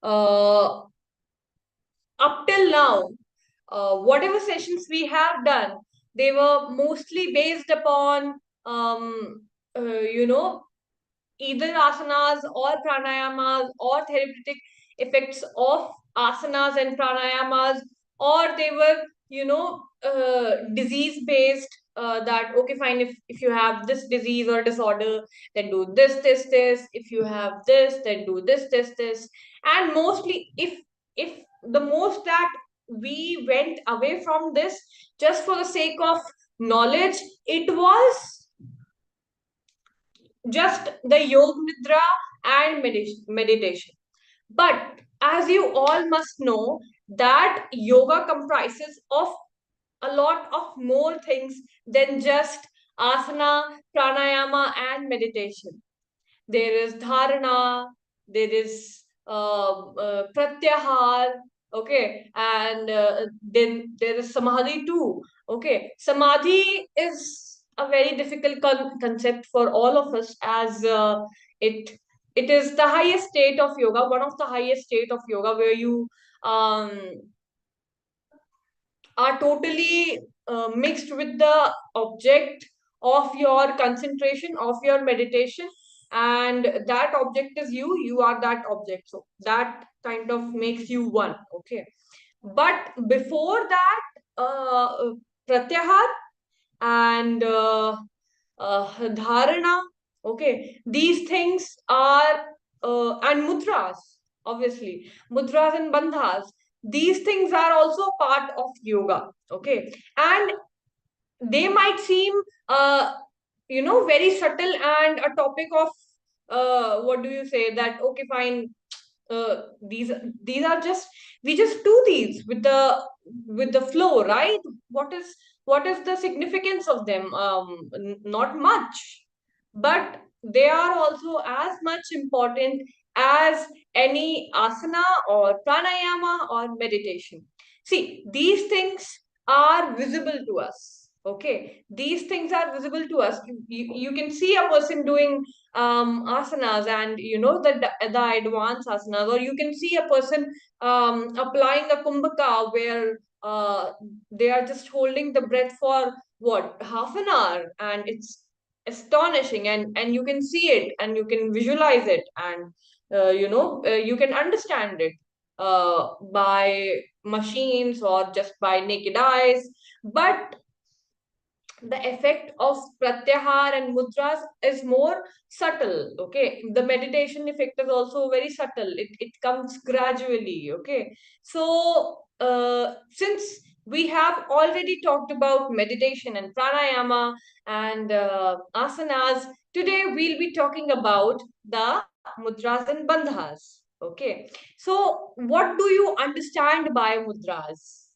uh, up till now, whatever sessions we have done, they were mostly based upon, um, you know, either asanas or pranayamas or therapeutic effects of asanas and pranayamas, or they were, disease based. That okay, fine. If you have this disease or disorder, then do this. If you have this, then do this. And mostly, if the most that we went away from this just for the sake of knowledge, it was just the yoga nidra and meditation. But as you all must know, that yoga comprises of a lot of more things than just asana, pranayama, and meditation. There is dharana, there is pratyahar, okay, and then there is samadhi too. Okay, samadhi is a very difficult concept for all of us, as it it is the highest state of yoga, one of the highest state of yoga, where you um, are totally mixed with the object of your concentration, of your meditation, and that object is you, you are that object. So that kind of makes you one. Okay, but before that, pratyahar and dharana, okay, these things are, and mudras, obviously mudras and bandhas, these things are also part of yoga. Okay, and they might seem, very subtle and a topic of, what do you say, that okay, fine, uh, these these are just, we just do these with the flow, right? What is the significance of them? Not much, but they are also as much important as any asana or pranayama or meditation. See, these things are visible to us. Okay, these things are visible to us. You can see a person doing asanas, and the advanced asanas, or you can see a person applying a kumbhaka, where they are just holding the breath for what, half an hour, and it's astonishing, and you can see it, and you can visualize it, and you can understand it by machines or just by naked eyes. But the effect of pratyahar and mudras is more subtle. Okay, the meditation effect is also very subtle. It comes gradually. Okay, so since we have already talked about meditation and pranayama and asanas, today we'll be talking about the mudras and bandhas. Okay, so what do you understand by mudras?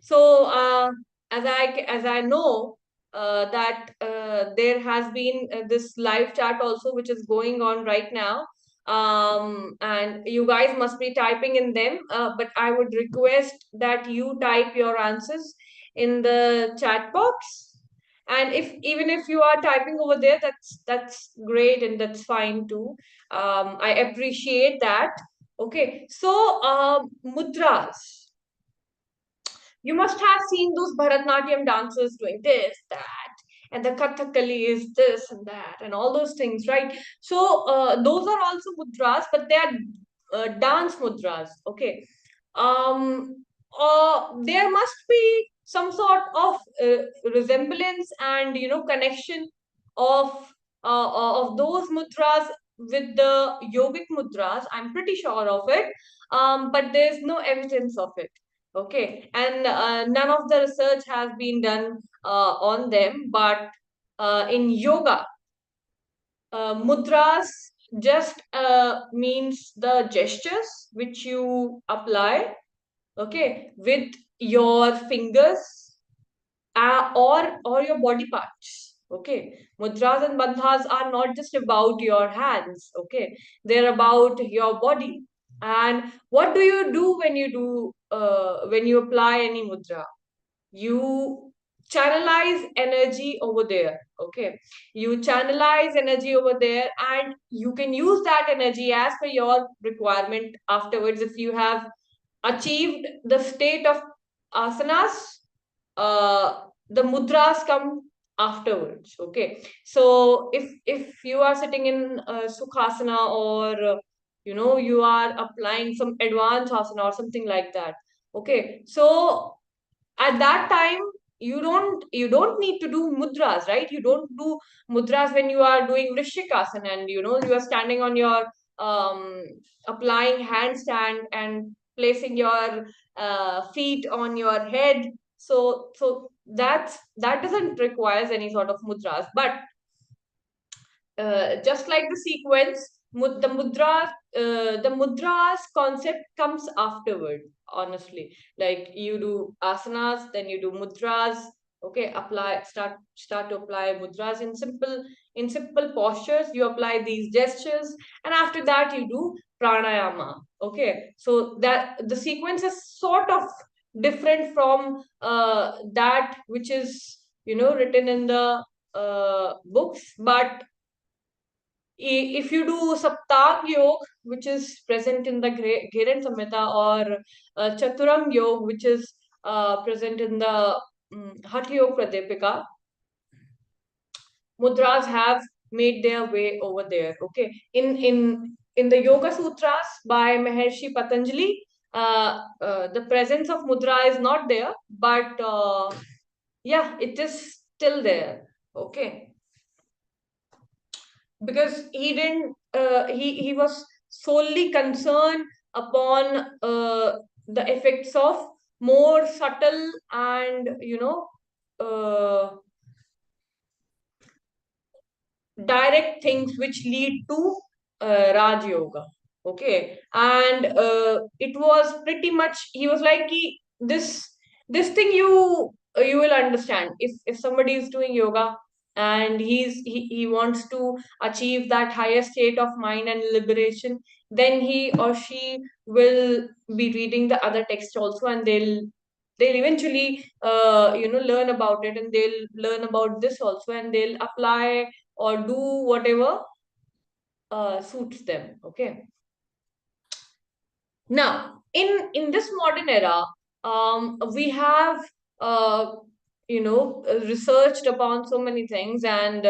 So, as I know, that there has been this live chat also, which is going on right now, and you guys must be typing in them. But I would request that you type your answers in the chat box. And if even if you are typing over there, that's great, and that's fine too. I appreciate that. Okay, so mudras, you must have seen those Bharatnatyam dancers doing this, that, and the Kathakali is this and that, and all those things, right? So those are also mudras, but they are dance mudras. Okay. There must be some sort of resemblance and connection of those mudras with the yogic mudras. I'm pretty sure of it, but there's no evidence of it. Okay, and none of the research has been done on them. But in yoga, mudras just means the gestures which you apply, okay, with your fingers, or your body parts. Okay, mudras and bandhas are not just about your hands. Okay, they're about your body. And what do you do when you apply any mudra? You channelize energy over there. Okay, you channelize energy over there, and you can use that energy as per your requirement afterwards. If you have achieved the state of asanas, the mudras come afterwards. Okay, so if you are sitting in sukhasana, or you are applying some advanced asana or something like that. Okay, so at that time you don't need to do mudras, right? You don't do mudras when you are doing vrishikasana, and you are standing on your um applying handstand and placing your feet on your head. So that doesn't requires any sort of mudras. But just like the sequence, the mudras concept comes afterward. Honestly, like you do asanas, then you do mudras. Okay, start to apply mudras in simple postures. You apply these gestures, and after that you do pranayama. Okay, so that the sequence is sort of different from that which is written in the books. But if you do Saptang Yoga, which is present in the Ghiran Samhita, or Chaturang Yoga, which is present in the Hatha Yoga Pradipika, mudras have made their way over there. Okay, in the Yoga Sutras by Maharshi Patanjali, the presence of mudra is not there, but yeah, it is still there. Okay, because he didn't he was solely concerned upon the effects of more subtle and direct things which lead to Raj Yoga. Okay, and it was pretty much, he was like, this thing you will understand if somebody is doing yoga, and he wants to achieve that higher state of mind and liberation. Then he or she will be reading the other text also, and they'll eventually learn about it, and they'll learn about this also, and they'll apply or do whatever suits them. Okay, now in this modern era, we have researched upon so many things, and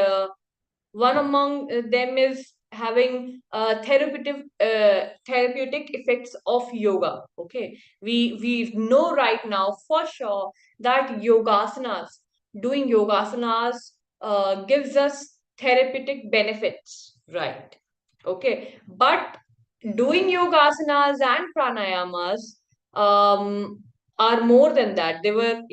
one among them is having therapeutic effects of yoga. Okay, we know right now for sure that yogasanas, doing yogasanas gives us therapeutic benefits, right? Okay, but doing yogasanas and pranayamas um, are more than that. They were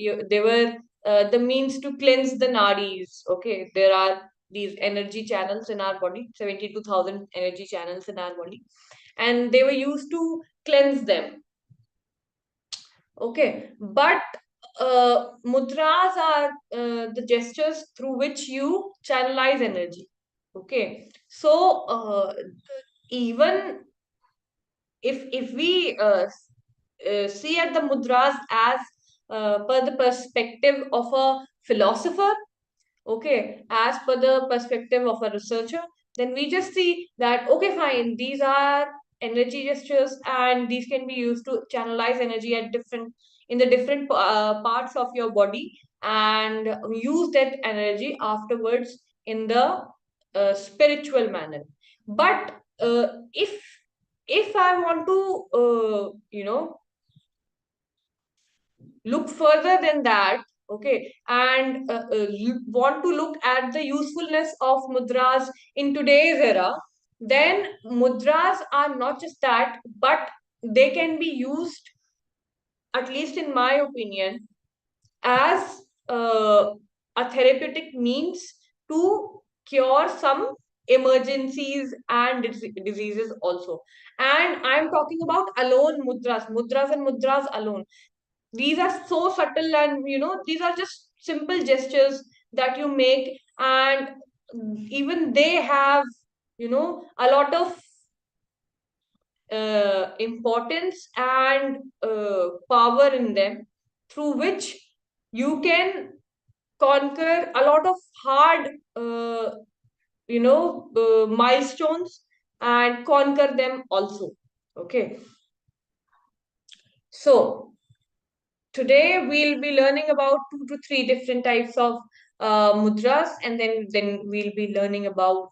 the means to cleanse the nadis. Okay, there are these energy channels in our body, 72,000 energy channels in our body, and they were used to cleanse them. Okay, but mudras are the gestures through which you channelize energy. Okay, so even if we see at the mudras as per the perspective of a philosopher, okay, as per the perspective of a researcher, then we just see that, okay, fine, these are energy gestures, and these can be used to channelize energy at different in the different parts of your body, and use that energy afterwards in the spiritual manner. But if I want to look further than that, okay, and want to look at the usefulness of mudras in today's era, then mudras are not just that, but they can be used, at least in my opinion, as a therapeutic means to cure some emergencies and diseases also. And I'm talking about alone mudras and mudras alone. These are so subtle, and these are just simple gestures that you make, and even they have a lot of importance and power in them, through which you can conquer a lot of hard, milestones, and conquer them also. Okay. So today we'll be learning about two to three different types of mudras, and then we'll be learning about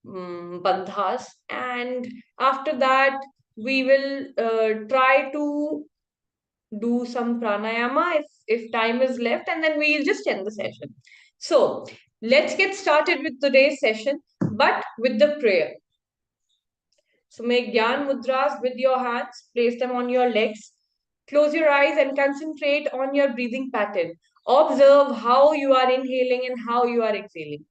bandhas, and after that we will try to do some pranayama if time is left, and then we'll just end the session. So let's get started with today's session, but with the prayer. So make Gyan mudras with your hands, place them on your legs, close your eyes and concentrate on your breathing pattern. Observe how you are inhaling and how you are exhaling.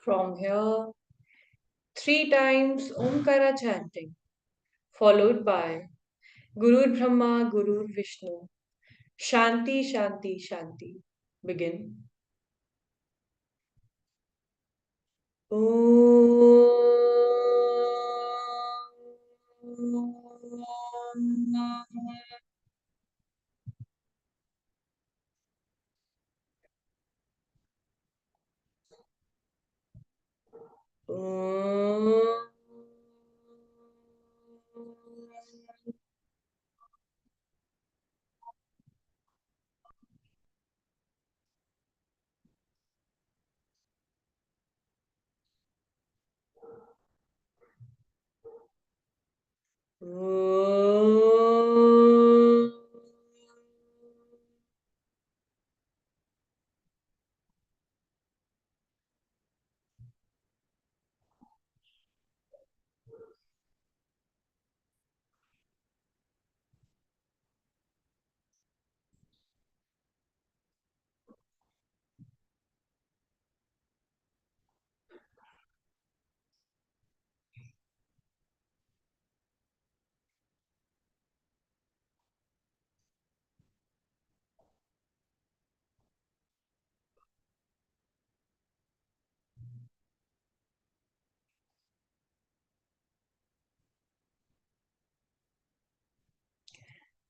From here, three times Omkara chanting, followed by Gurur Brahma, Gurur Vishnu, Shanti, Shanti, Shanti. Begin.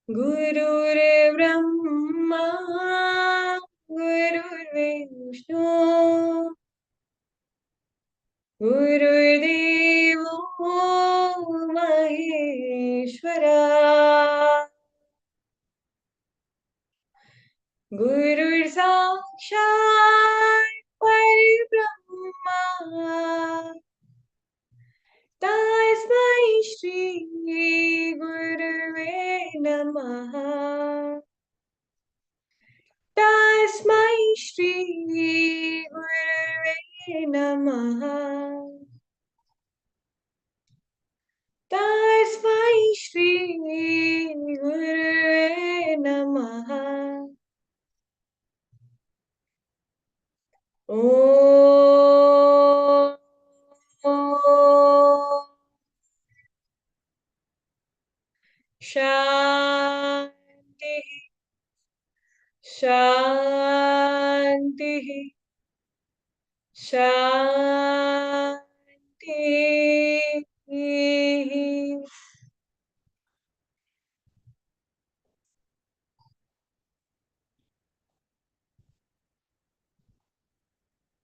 Gurur Brahma, Gurur Vishnu, Gurudevo Maheshwara, Guru Sakshat Parabrahma, Tasmai Shri Guruve Namaha. Tasmai Shri Gurave Namaha. Tasmai Shri Gurave Namaha. Om Shanti Shanti Shanti.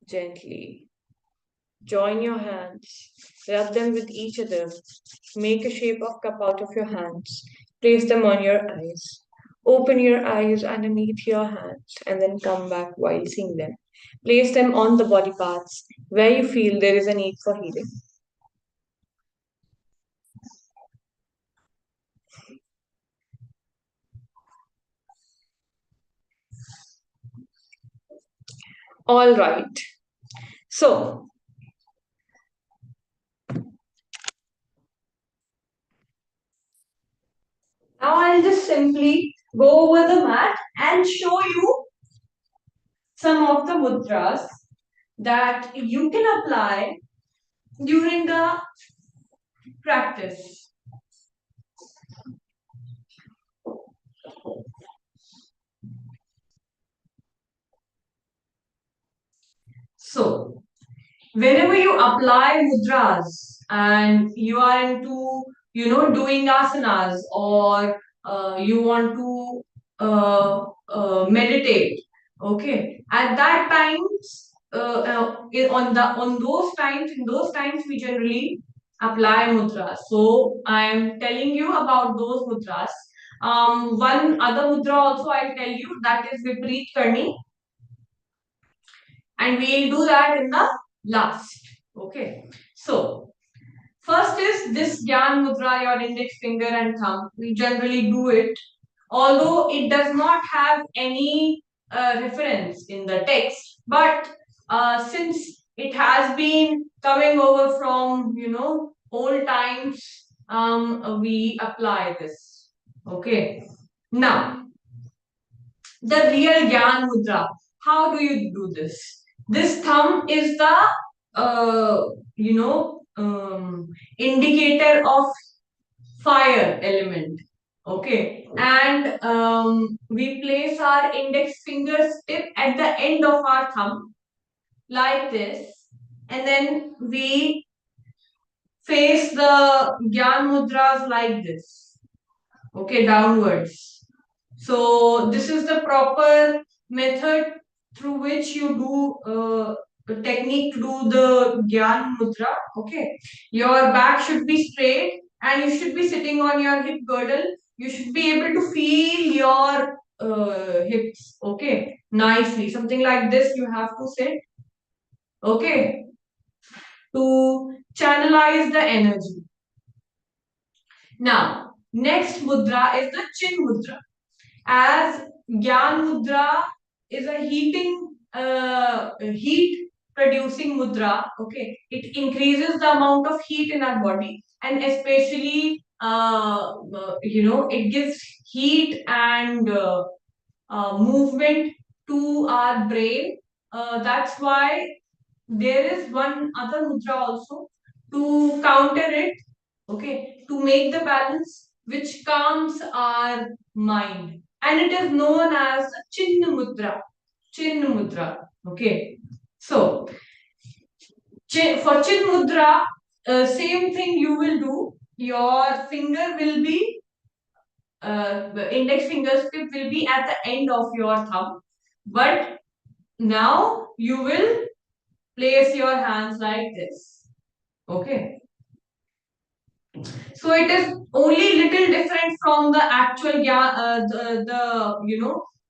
Gently join your hands, rub them with each other, make a shape of cup out of your hands, place them on your eyes. Open your eyes underneath your hands and then come back while seeing them. Place them on the body parts where you feel there is a need for healing. All right. So now I'll just simply go over the mat and show you some of the mudras that you can apply during the practice. So, whenever you apply mudras and you are into, doing asanas or you want to meditate, okay, at that time on those times, in those times we generally apply mudras. So I am telling you about those mudras. One other mudra also I'll tell you, that is vipreet karni, and we'll do that in the last. Okay. So first is this Gyan Mudra, your index finger and thumb. We generally do it, although it does not have any reference in the text. But since it has been coming over from, old times, we apply this. Okay. Now, the real Gyan Mudra. How do you do this? This thumb is the, uh, indicator of fire element. Okay. And we place our index finger tip at the end of our thumb like this. And then we face the Gyan Mudras like this. Okay, downwards. So this is the proper method through which you do the technique to do the Gyan Mudra. Okay, your back should be straight and you should be sitting on your hip girdle. You should be able to feel your hips. Okay, nicely. Something like this you have to sit. Okay, to channelize the energy. Now, next mudra is the chin mudra. As Gyan Mudra is a heat producing mudra. Okay, it increases the amount of heat in our body, and especially, it gives heat and movement to our brain. That's why there is one other mudra also to counter it. Okay, to make the balance, which calms our mind, and it is known as the chin mudra. Chin mudra. Okay, so for chin mudra, same thing you will do. Your finger will be, the index finger tip will be at the end of your thumb, but now you will place your hands like this. Okay, so it is only little different from the actual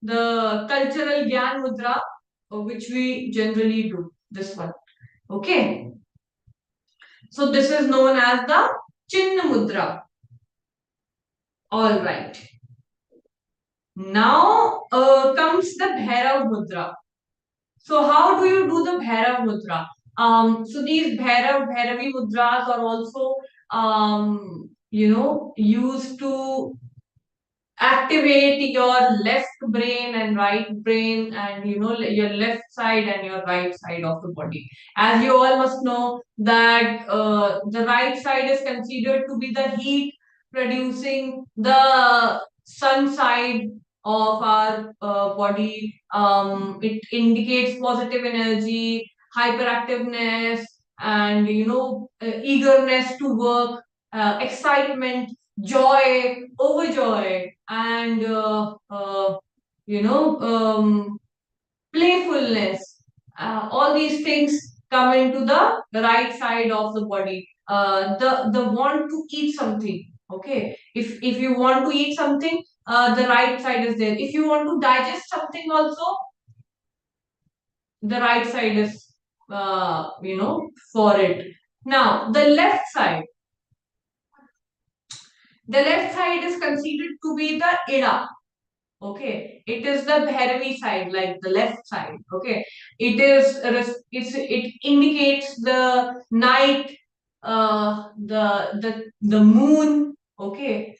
the cultural Gyan Mudra, which we generally do. This one. Okay. So this is known as the Chinna Mudra. All right. Now comes the Bhairav Mudra. So how do you do the Bhairav Mudra? So these Bhairavi Mudras are also used to activate your left brain and right brain, and your left side and your right side of the body. As you all must know that the right side is considered to be the heat producing, the sun side of our body. It indicates positive energy, hyperactiveness, and eagerness to work, excitement, joy, overjoy, and playfulness. All these things come into the right side of the body. The want to eat something. Okay, if you want to eat something, the right side is there. If you want to digest something, also the right side is for it. Now the left side is considered to be the ida. Okay, it is the Bhairavi side, like the left side. Okay, it indicates the night, the moon. Okay,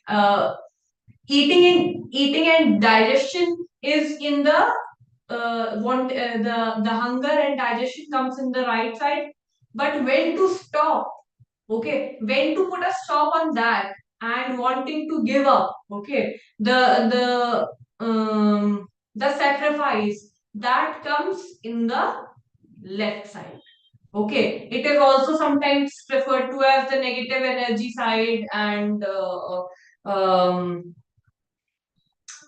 eating and digestion is in the the hunger and digestion comes in the right side. But when to stop? Okay, when to put a stop on that and wanting to give up? Okay, the sacrifice that comes in the left side. Okay, it is also sometimes referred to as the negative energy side and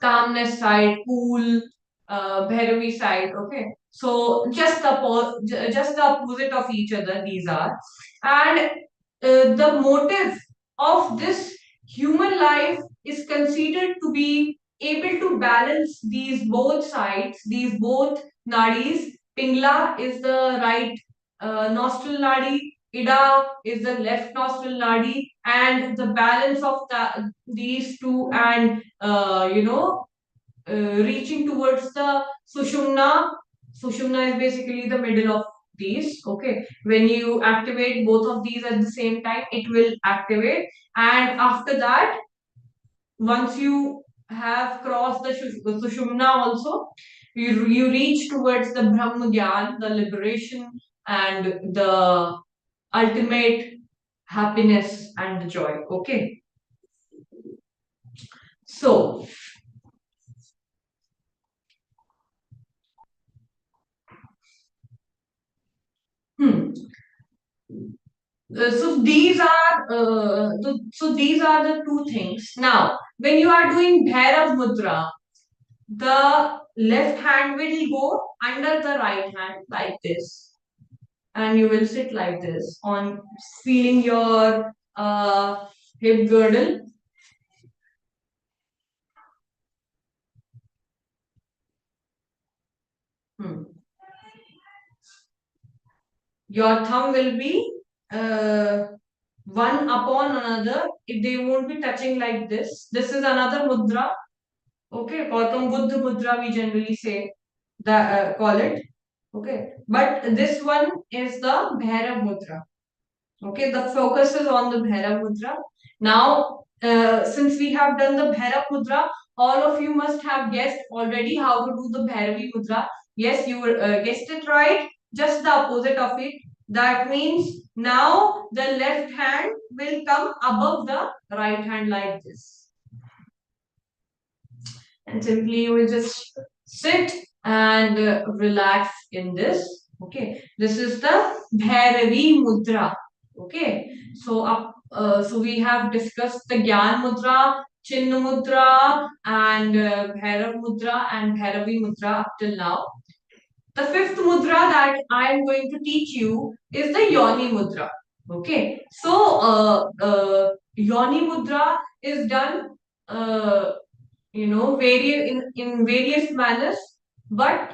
calmness side, cool, Bhairavi side. Okay, So just the opposite of each other these are. And the motive of this human life is considered to be able to balance these both sides, these both nadis. Pingla is the right nostril nadi, Ida is the left nostril nadi, and the balance of these two, and reaching towards the sushumna. Sushumna is basically the middle of these. Okay, when you activate both of these at the same time, it will activate, and after that, once you have crossed the sushumna also, you reach towards the Brahma Gyan, the liberation, and the ultimate happiness and the joy. Okay, so hmm. So these are the two things. Now, when you are doing Bhairav Mudra, the left hand will go under the right hand like this, and you will sit like this on feeling your hip girdle. Hmm. Your thumb will be one upon another. If they won't be touching like this. This is another mudra. Okay, Gautam Buddha Mudra we generally say that call it. Okay, but this one is the Bhairav Mudra. Okay, the focus is on the Bhairav Mudra. Now, since we have done the Bhairav Mudra, all of you must have guessed already how to do the Bhairavi Mudra. Yes, you guessed it right. Just the opposite of it. That means now the left hand will come above the right hand like this, and simply you will just sit and relax in this. Okay, this is the Bhairavi Mudra. Okay, so we have discussed the Gyan Mudra, Chinna Mudra, and Bhairav Mudra and Bhairavi Mudra up till now. The fifth mudra that I am going to teach you is the Yoni Mudra. Okay, so Yoni Mudra is done uh, in various manners, but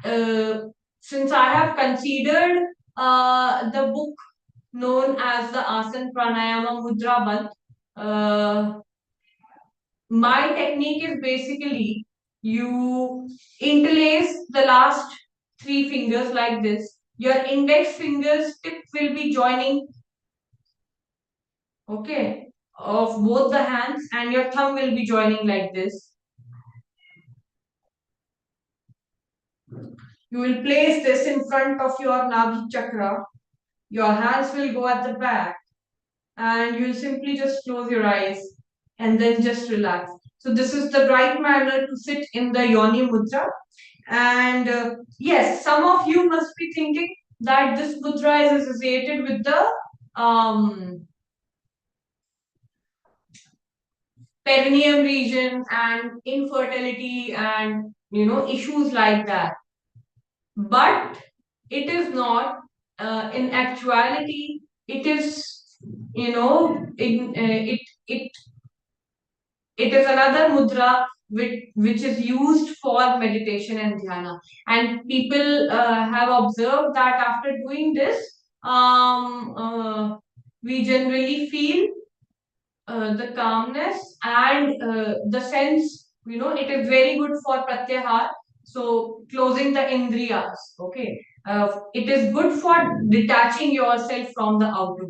uh, since I have considered the book known as the Asan Pranayama Mudra Bandh, my technique is basically you interlace the last three fingers like this. Your index fingers tip will be joining, okay, of both the hands, and your thumb will be joining like this. You will place this in front of your Nabhi chakra. Your hands will go at the back, and you'll simply just close your eyes and then just relax. So, this is the right manner to sit in the Yoni Mudra. And yes, some of you must be thinking that this mudra is associated with the um, perineum region and infertility and issues like that. But it is not. In actuality, it is it it is another mudra which is used for meditation and dhyana. And people have observed that after doing this, we generally feel the calmness and the sense, it is very good for pratyahar. So, closing the indriyas, okay. It is good for detaching yourself from the outer.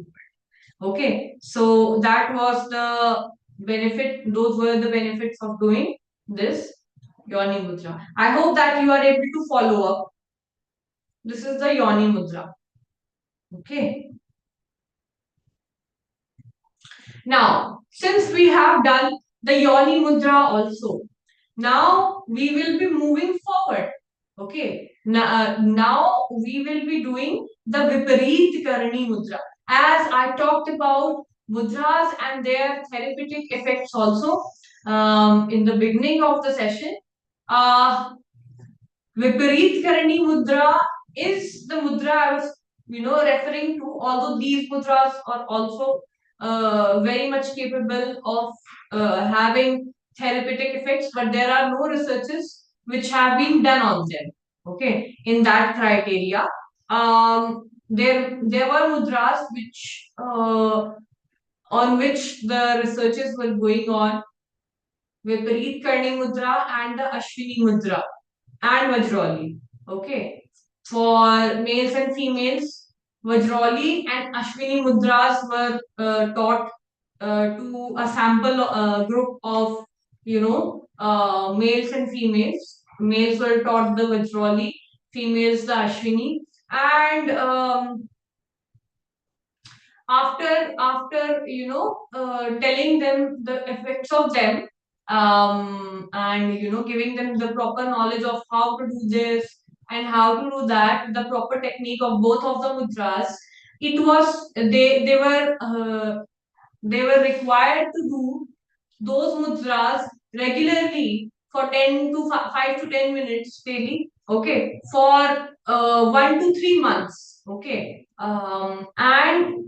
Okay, so that was the benefit, those were the benefits of doing this Yoni Mudra. I hope that you are able to follow up. This is the Yoni Mudra. Okay. Now, since we have done the Yoni Mudra also, now we will be moving forward. Okay. Now we will be doing the Vipareet Karani Mudra. As I talked about mudras and their therapeutic effects also in the beginning of the session. Uh, Viparit Karani mudra is the mudra I was, referring to. Although these mudras are also very much capable of having therapeutic effects, but there are no researches which have been done on them. Okay, in that criteria, there were mudras which on which the researches were going on. Viparit Karni mudra and the Ashwini mudra and Vajroli. Okay. For males and females, Vajroli and Ashwini mudras were taught to a sample group of, males and females. Males were taught the Vajroli, females the Ashwini, and after telling them the effects of them, and giving them the proper knowledge of how to do this and how to do that, the proper technique of both of the mudras, it was they were required to do those mudras regularly for 10 to 5 to 10 minutes daily, okay, for 1 to 3 months, okay. And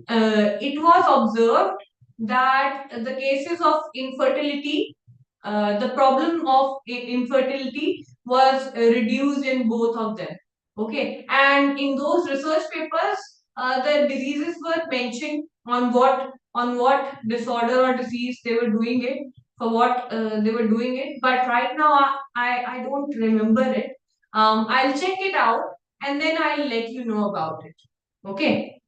it was observed that the cases of infertility, the problem of infertility was reduced in both of them, okay. And in those research papers, the diseases were mentioned on what disorder or disease they were doing it, for what they were doing it. But right now, I don't remember it. I'll check it out and then I'll let you know about it. Okay.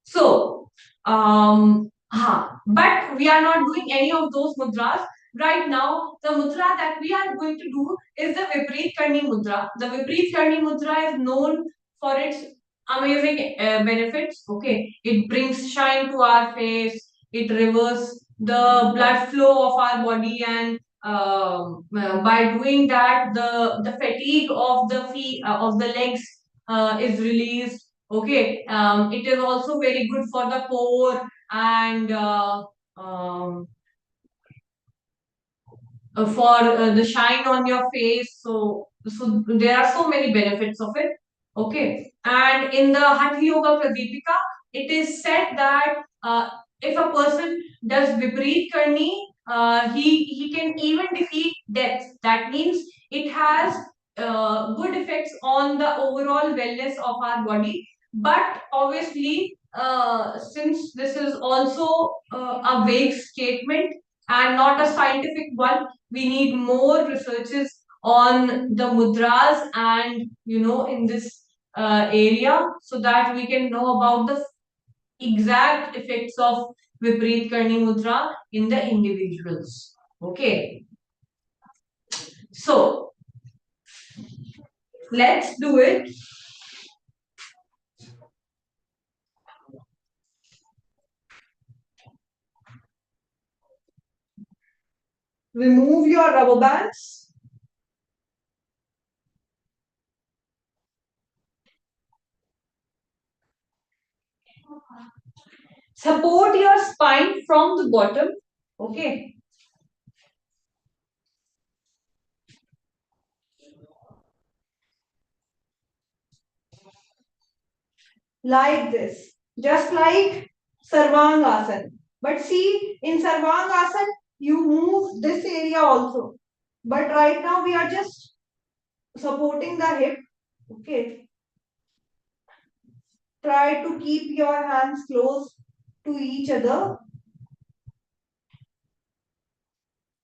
So, but we are not doing any of those mudras. Right now, the mudra that we are going to do is the Vipreet Karni mudra. The Vipreet Karni mudra is known for its amazing benefits. Okay, it brings shine to our face. It reverses the blood flow of our body, and by doing that, the fatigue of the feet of the legs is released. Okay, it is also very good for the core and for the shine on your face. So there are so many benefits of it. Okay, and in the Hatha Yoga Pradipika, it is said that if a person does Vipreet Karni, he can even defeat death. That means it has good effects on the overall wellness of our body. But obviously, since this is also a vague statement and not a scientific one, we need more researches on the mudras and in this area, so that we can know about the exact effects of Vipreet Karni mudra in the individuals. Okay, so let's do it. Remove your rubber bands. Support your spine from the bottom. Okay. Like this, just like Sarvangasana. But see, in Sarvangasana, you move this area also. But right now, we are just supporting the hip. Okay. Try to keep your hands close to each other.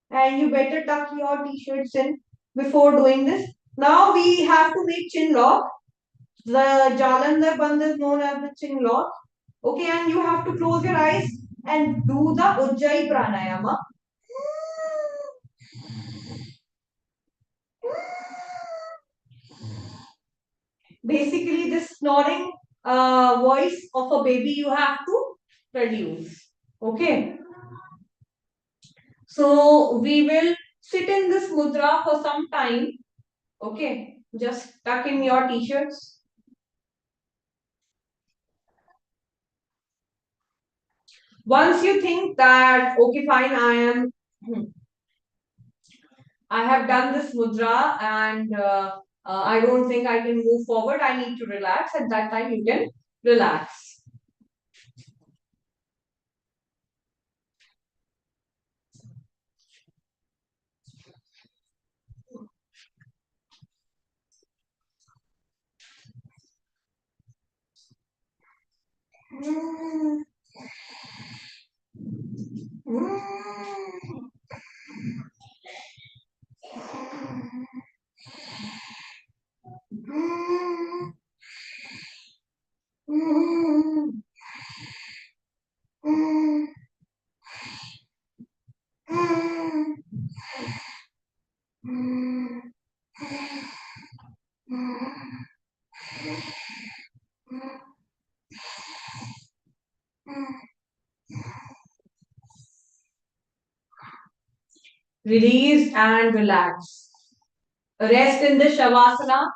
And you better tuck your t-shirts in before doing this. Now we have to make chin lock. The Jalandhar Bandh is known as the chin lock. Okay, and you have to close your eyes and do the Ujjayi Pranayama. Basically, this snoring voice of a baby you have to produce. Okay, so we will sit in this mudra for some time. Okay, just tuck in your t-shirts. Once you think that, okay, fine, I am I have done this mudra and I don't think I can move forward. I need to relax. At that time, you can relax. Release and relax. Rest in the Shavasana.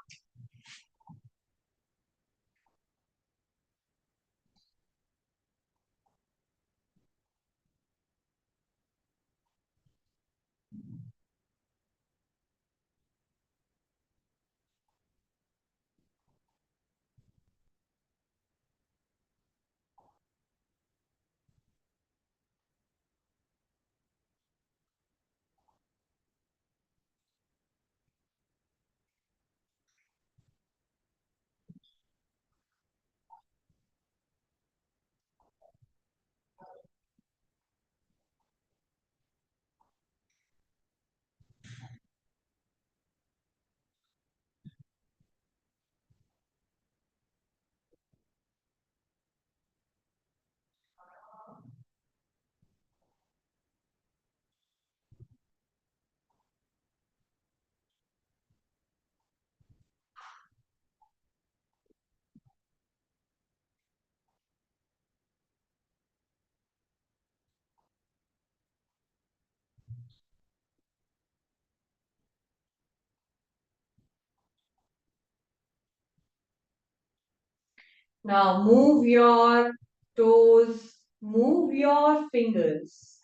Now move your toes, move your fingers.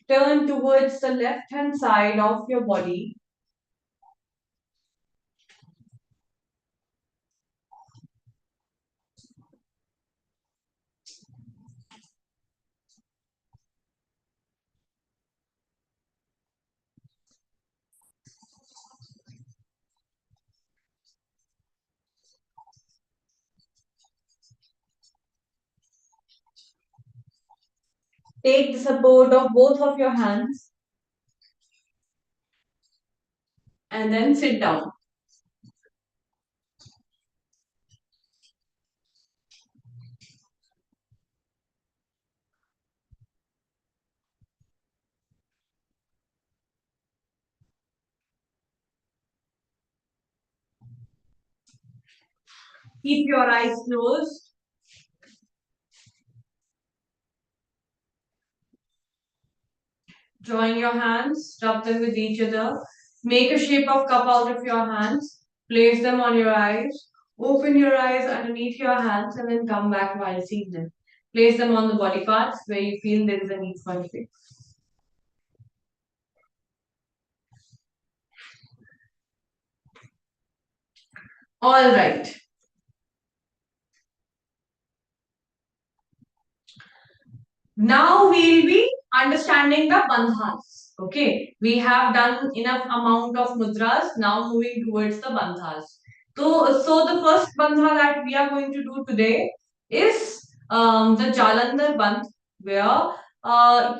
Turn towards the left hand side of your body. Take the support of both of your hands and then sit down. Keep your eyes closed. Join your hands, rub them with each other. Make a shape of cup out of your hands. Place them on your eyes. Open your eyes underneath your hands and then come back while seeing them. Place them on the body parts where you feel there is a need for it. All right. Now we'll be understanding the bandhas. Okay, we have done enough amount of mudras. Now moving towards the bandhas. So the first bandha that we are going to do today is the Jalandhar bandh, where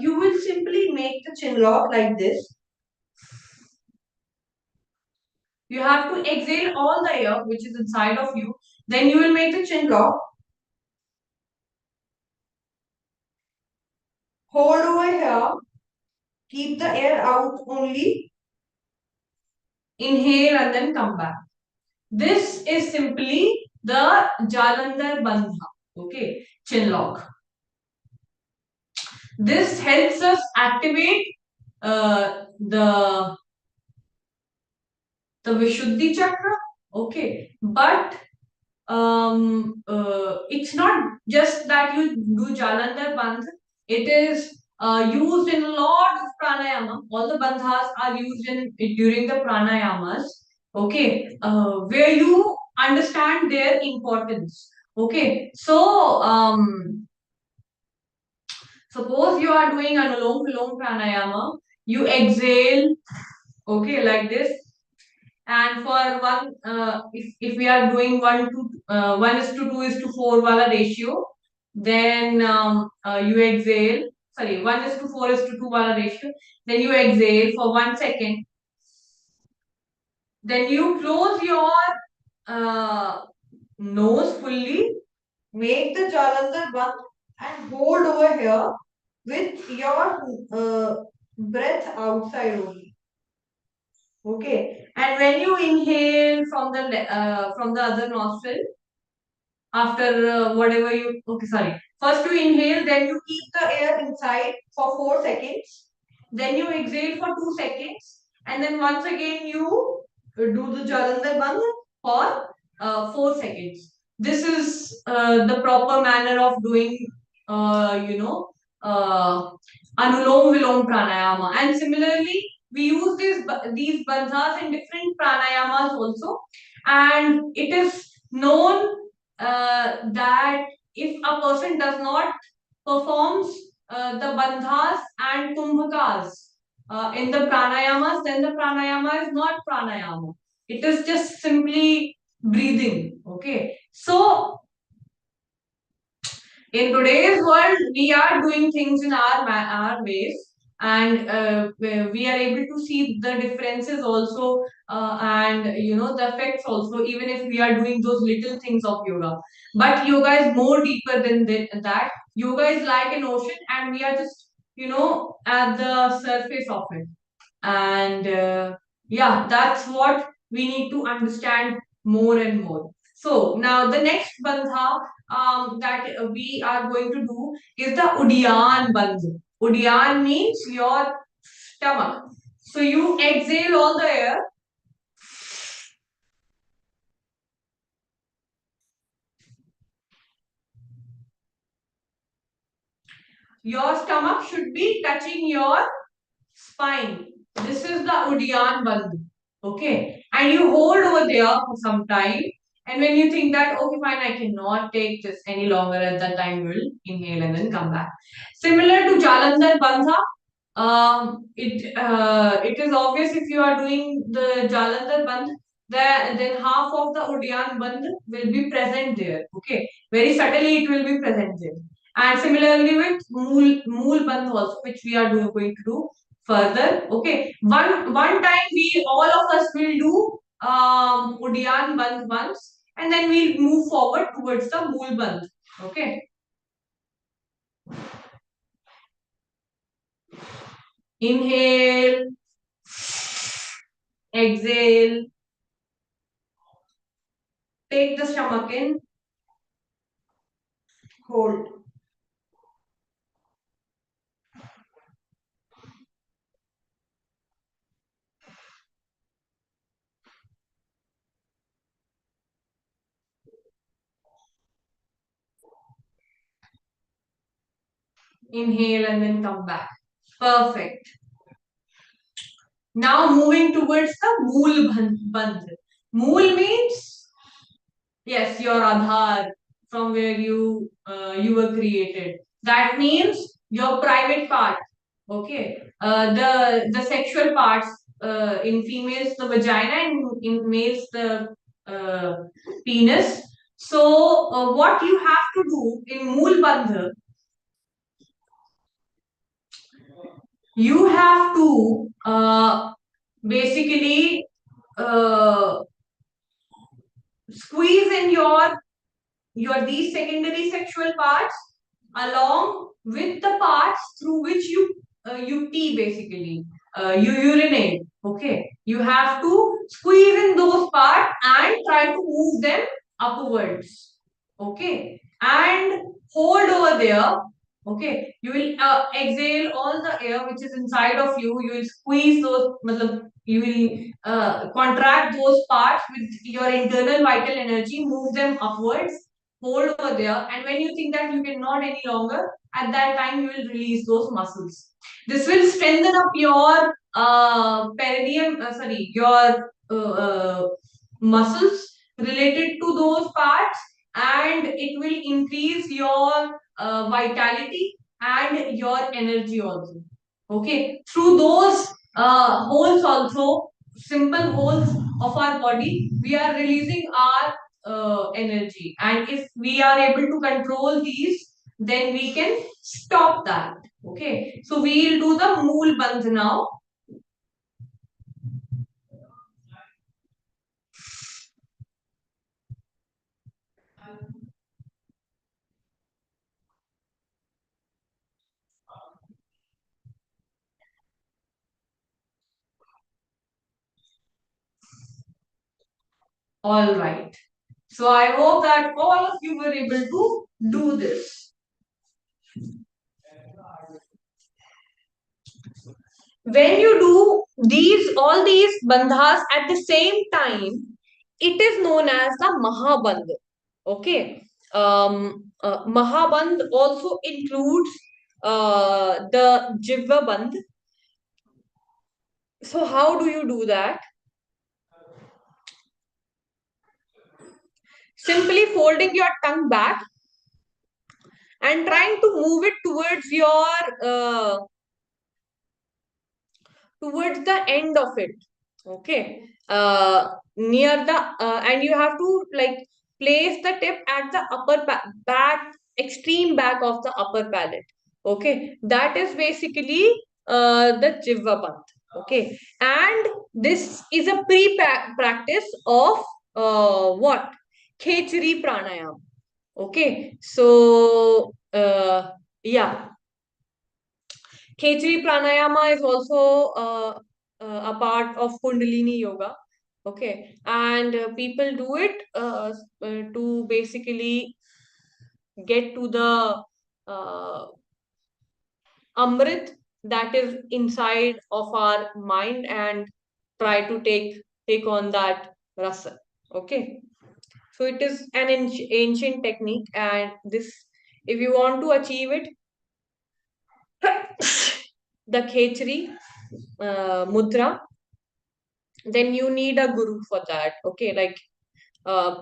you will simply make the chin lock like this. You have to exhale all the air which is inside of you. Then you will make the chin lock. Hold over here. Keep the air out only. Inhale and then come back. This is simply the Jalandhar Bandha. Okay, chin lock. This helps us activate the Vishuddhi chakra. Okay, but it's not just that you do Jalandhar Bandh. It is used in a lot of pranayama. All the bandhas are used in during the pranayamas. Okay, where you understand their importance. Okay, so suppose you are doing anulom vilom pranayama, you exhale, okay, like this. And for one, if we are doing 1:2 is to 4 wala ratio, then you exhale. Sorry, 1:4 is to 2 wala ratio. Then you exhale for 1 second. Then you close your uh, nose fully, make the jalandhar band, and hold over here with your breath outside only. Okay. And when you inhale from the other nostril, after whatever you, okay, sorry, first you inhale, then you keep the air inside for 4 seconds, then you exhale for 2 seconds, and then once again you do the jalandhar band for 4 seconds. This is the proper manner of doing you know uh, anulom vilom pranayama. And similarly, we use these bandhas in different pranayamas also, and it is known that if a person does not performs the bandhas and kumbhakas in the pranayamas, then the pranayama is not pranayama. It is just simply breathing. Okay. So in today's world, we are doing things in our ways, and we are able to see the differences also, and the effects also, even if we are doing those little things of yoga. But yoga is more deeper than that. Yoga is like an ocean, and we are just at the surface of it. And yeah, that's what we need to understand more and more. So now the next bandha that we are going to do is the Udiyan bandha. Udiyan means your stomach. So you exhale all the air. Your stomach should be touching your spine. This is the Udiyan bandha. Okay. And you hold over there for some time. And when you think that, okay, fine, I cannot take this any longer, at that time you will inhale and then come back. Similar to Jalandhar bandha, it is obvious if you are doing the Jalandhar bandh, then half of the Udiyan bandh will be present there. Okay. Very subtly it will be present there. And similarly with Mool bandh also, which we are going to do further. Okay, one time we all of us will do Udiyan bandh once, and then we'll move forward towards the Mool bandh. Okay, inhale, exhale, take the stomach in, hold, inhale, and then come back. Perfect. Now moving towards the Mool bandh. Mool means, yes, your Aadhaar, from where you were created. That means your private part. Okay. The sexual parts, in females the vagina, and in males the uh, penis. So what you have to do in Mool Bandha, you have to basically uh, squeeze in your these secondary sexual parts along with the parts through which you pee, basically you urinate. Okay, you have to squeeze in those parts and try to move them upwards. Okay, and hold over there. Okay, you will exhale all the air which is inside of you. You will squeeze those, you will contract those parts with your internal vital energy, move them upwards, hold over there. And when you think that you cannot any longer, at that time you will release those muscles. This will strengthen up your perineum, sorry, your muscles related to those parts, and it will increase your vitality and your energy also. Okay, through those holes also, simple holes of our body, we are releasing our energy, and if we are able to control these, then we can stop that. Okay, so we'll do the mool bandh now. All right. So I hope that all of you were able to do this. When you do all these bandhas at the same time, it is known as the Mahabandh. Okay. Mahabandh also includes the Jivva Bandh. So how do you do that? Simply folding your tongue back and trying to move it towards the end of it. Okay, near the and you have to like place the tip at the back, extreme back of the upper palate. Okay, that is basically the jivva bandh. Okay, and this is a practice of what, khechari pranayam. Okay, so yeah, Khechari pranayama is also a part of Kundalini yoga. Okay, and people do it to basically get to the uh, amrit that is inside of our mind and try to take on that rasa. Okay, so it is an ancient technique, and this, if you want to achieve it, the Khechari mudra, then you need a guru for that. Okay, like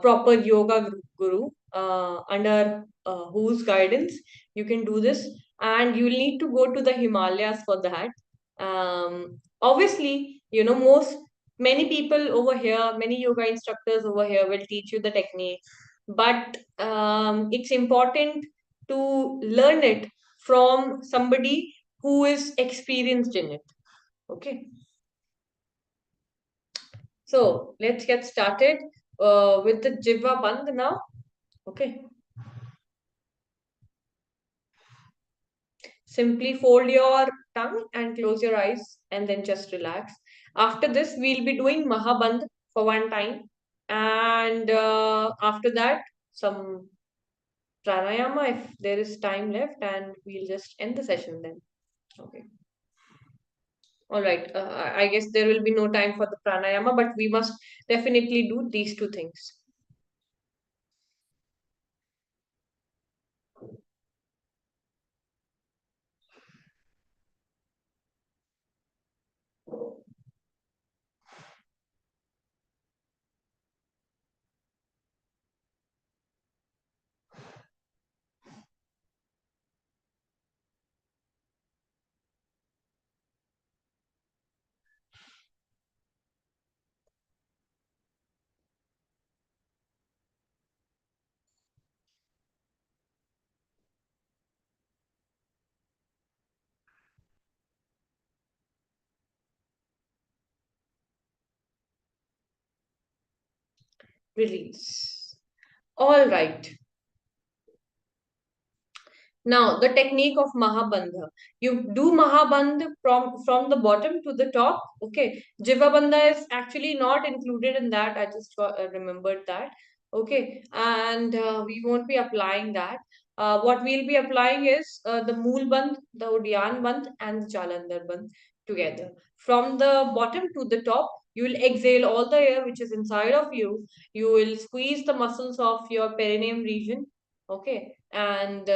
proper yoga guru under whose guidance you can do this, and you'll need to go to the Himalayas for that. Obviously, many people over here, many yoga instructors over here will teach you the technique, but it's important to learn it from somebody who is experienced in it. Okay, so let's get started with the Jiva Bandh now. Okay. Simply fold your tongue and close your eyes and then just relax. After this, we'll be doing Mahabandh for one time. And after that, some pranayama if there is time left, and we'll just end the session then. Okay. All right. I guess there will be no time for the pranayama, but we must definitely do these two things. Release. All right. Now, the technique of Mahabandha. You do Mahabandha from the bottom to the top. Okay. Jivabandha is actually not included in that. I just remembered that. Okay. And we won't be applying that. What we'll be applying is the Mool Bandh, the Udyan Bandh, and the Jalandhar Bandh together. From the bottom to the top, you will exhale all the air which is inside of you. You will squeeze the muscles of your perineum region. Okay, and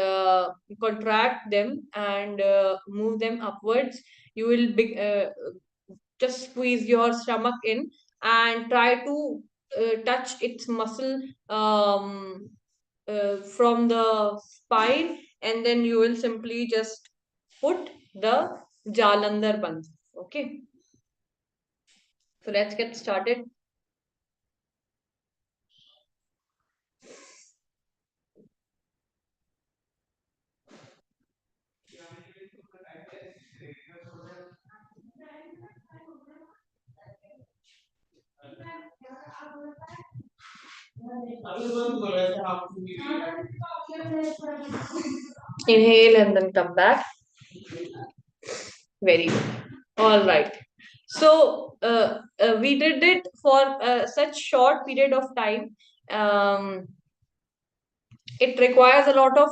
contract them and move them upwards. You will just squeeze your stomach in and try to touch its muscle from the spine, and then you will simply just put the jalandhar bandh. Okay, so let's get started. Inhale and then come back. Very good. All right. So we did it for such short period of time. Um, it requires a lot of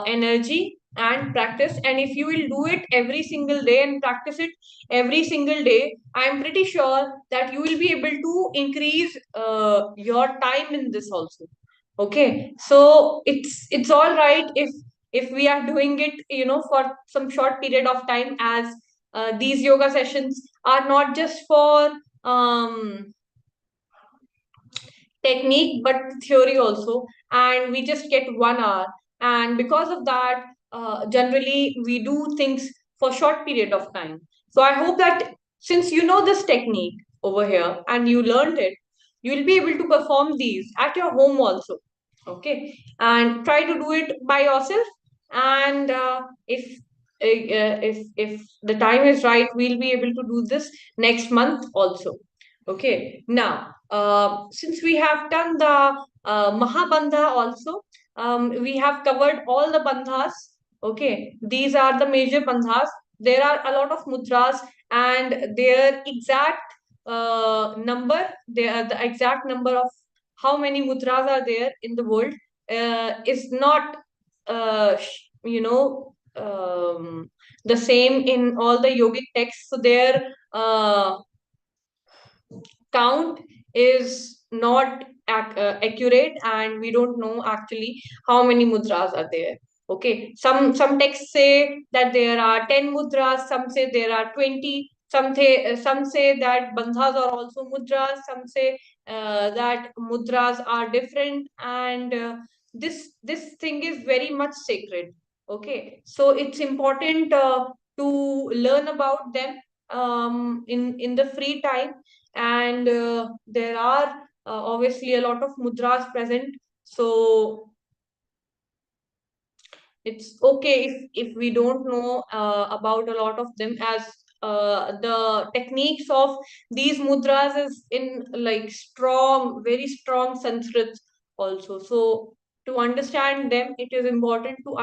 energy and practice, and if you will do it every single day and practice it every single day, I'm pretty sure that you will be able to increase your time in this also. Okay, so it's all right if we are doing it, for some short period of time, as these yoga sessions are not just for technique but theory also, and we just get 1 hour, and because of that, generally we do things for short period of time. So I hope that since you know this technique over here and you learned it, you will be able to perform these at your home also. Okay, and try to do it by yourself, and if the time is right, we'll be able to do this next month also. Okay, now since we have done the Mahabandha also, we have covered all the bandhas. Okay, these are the major bandhas. There are a lot of mudras, and their exact the exact number of how many mudras are there in the world is not, the same in all the yogic texts. So their count is not accurate, and we don't know actually how many mudras are there. Okay, some texts say that there are 10 mudras, some say there are 20, some say that bandhas are also mudras, some say that mudras are different, and this thing is very much sacred. Okay, so it's important to learn about them in the free time, and there are obviously a lot of mudras present. So it's okay if we don't know about a lot of them, as the techniques of these mudras is in like strong, very strong Sanskrit also. So to understand them, it is important to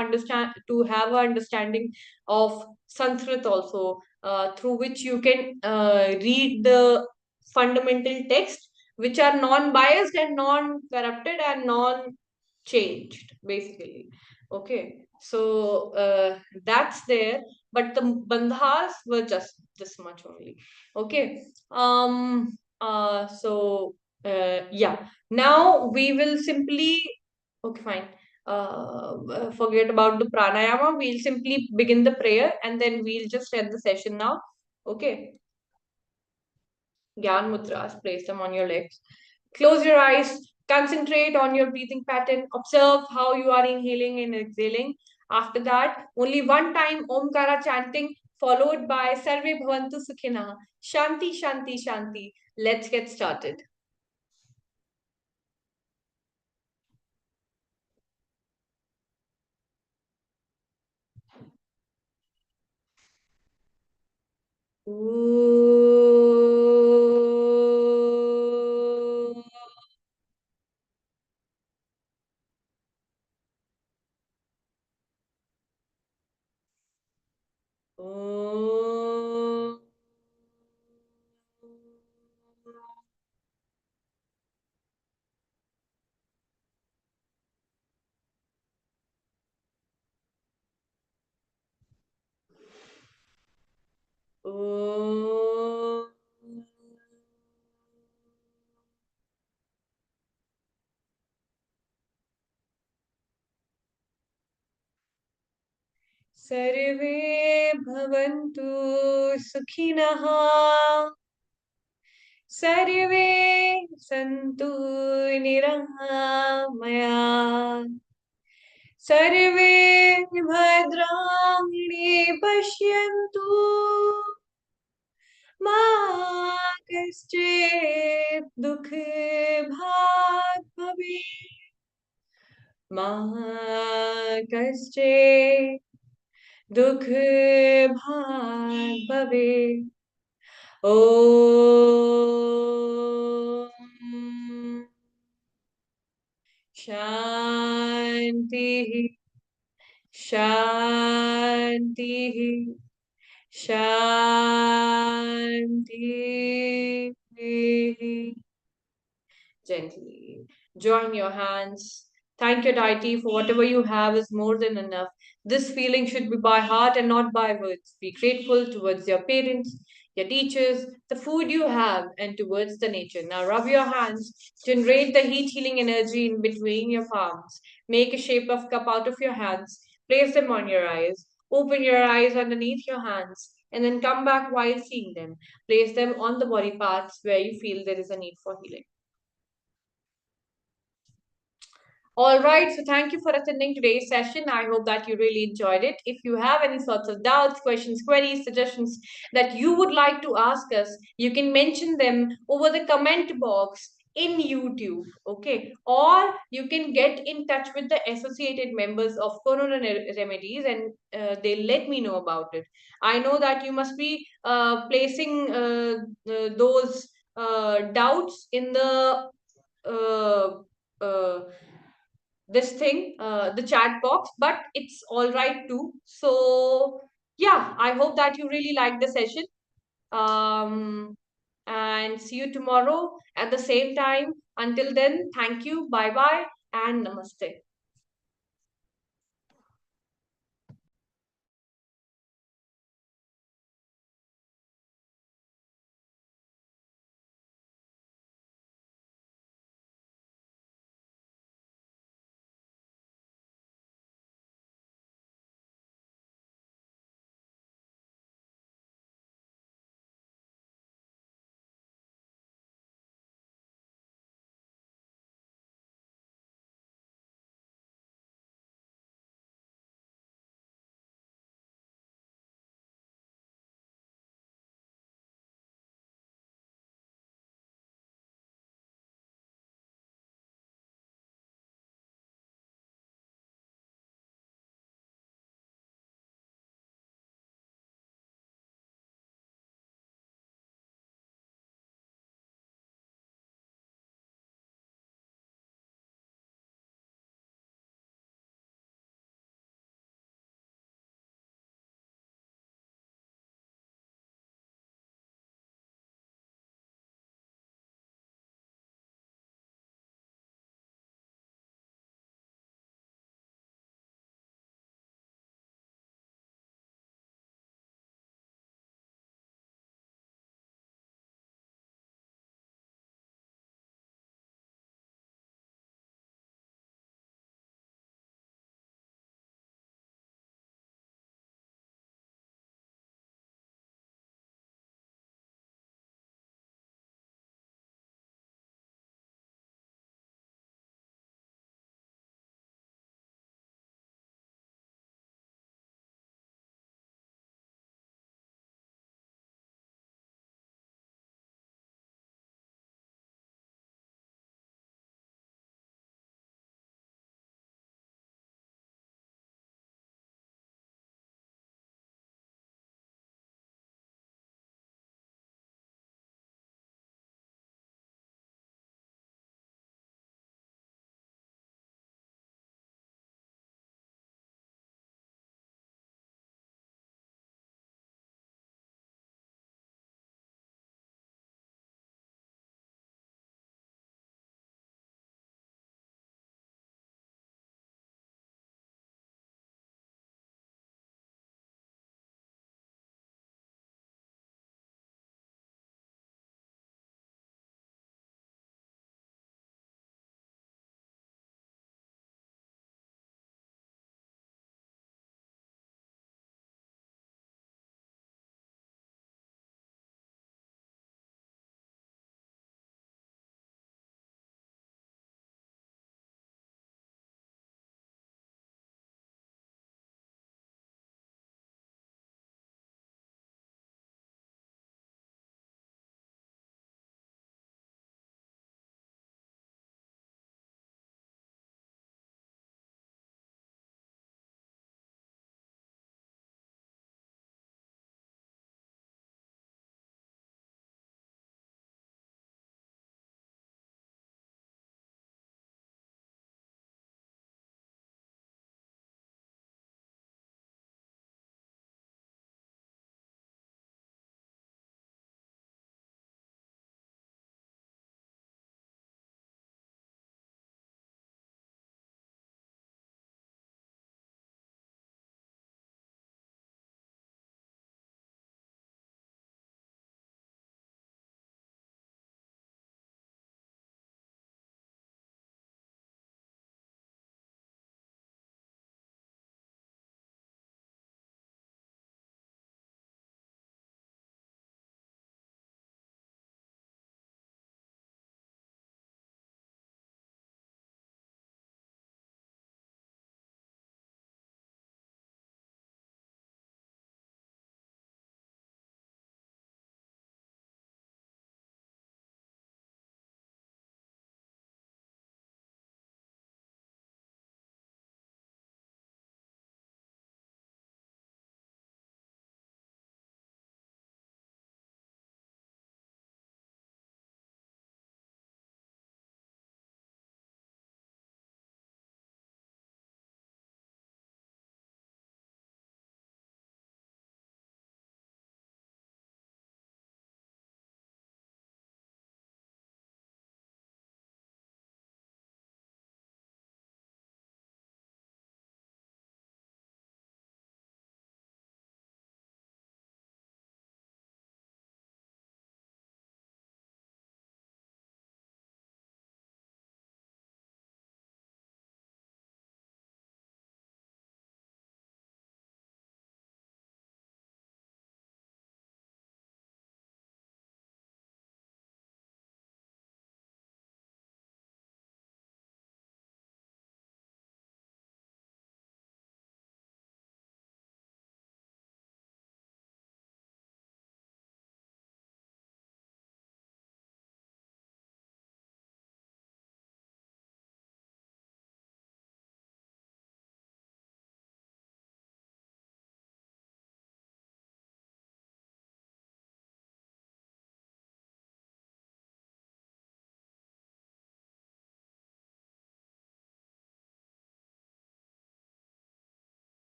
have an understanding of Sanskrit also, through which you can read the fundamental text, which are non-biased and non-corrupted and non-changed, basically. Okay, so that's there, but the bandhas were just this much only. Okay, yeah. Now we will simply, okay, fine. Forget about the pranayama. We'll simply begin the prayer, and then we'll just end the session now. Okay. Gyan mudras, place them on your legs. Close your eyes, concentrate on your breathing pattern, observe how you are inhaling and exhaling. After that, only one time Omkara chanting, followed by Sarve Bhavantu Sukhina. Shanti, Shanti, Shanti. Let's get started. Ooh. Ooh. Ooh. सर्वे भवन्तु सुखिनः, सर्वे सन्तु निरामया, सर्वे भद्राणि पश्यन्तु, मा कश्चित् दुःखभाग् भवेत्, मा कश्चित् दुःखभाग् भवेत्। ॐ शान्तिः शान्तिः शान्तिः। Gently join your hands. Thank your deity for whatever you have is more than enough. This feeling should be by heart and not by words. Be grateful towards your parents, your teachers, the food you have, and towards the nature. Now rub your hands, generate the heat healing energy in between your palms. Make a shape of cup out of your hands, place them on your eyes, open your eyes underneath your hands, and then come back while seeing them. Place them on the body parts where you feel there is a need for healing. All right, so thank you for attending today's session. I hope that you really enjoyed it. If you have any sorts of doubts, questions, queries, suggestions that you would like to ask us, you can mention them over the comment box in YouTube, okay? Or you can get in touch with the associated members of Corona Remedies and they'll let me know about it. I know that you must be placing those doubts in the uh, uh, this thing, the chat box, but it's all right too. So yeah, I hope that you really like the session. And see you tomorrow at the same time. Until then, thank you, bye bye, and namaste.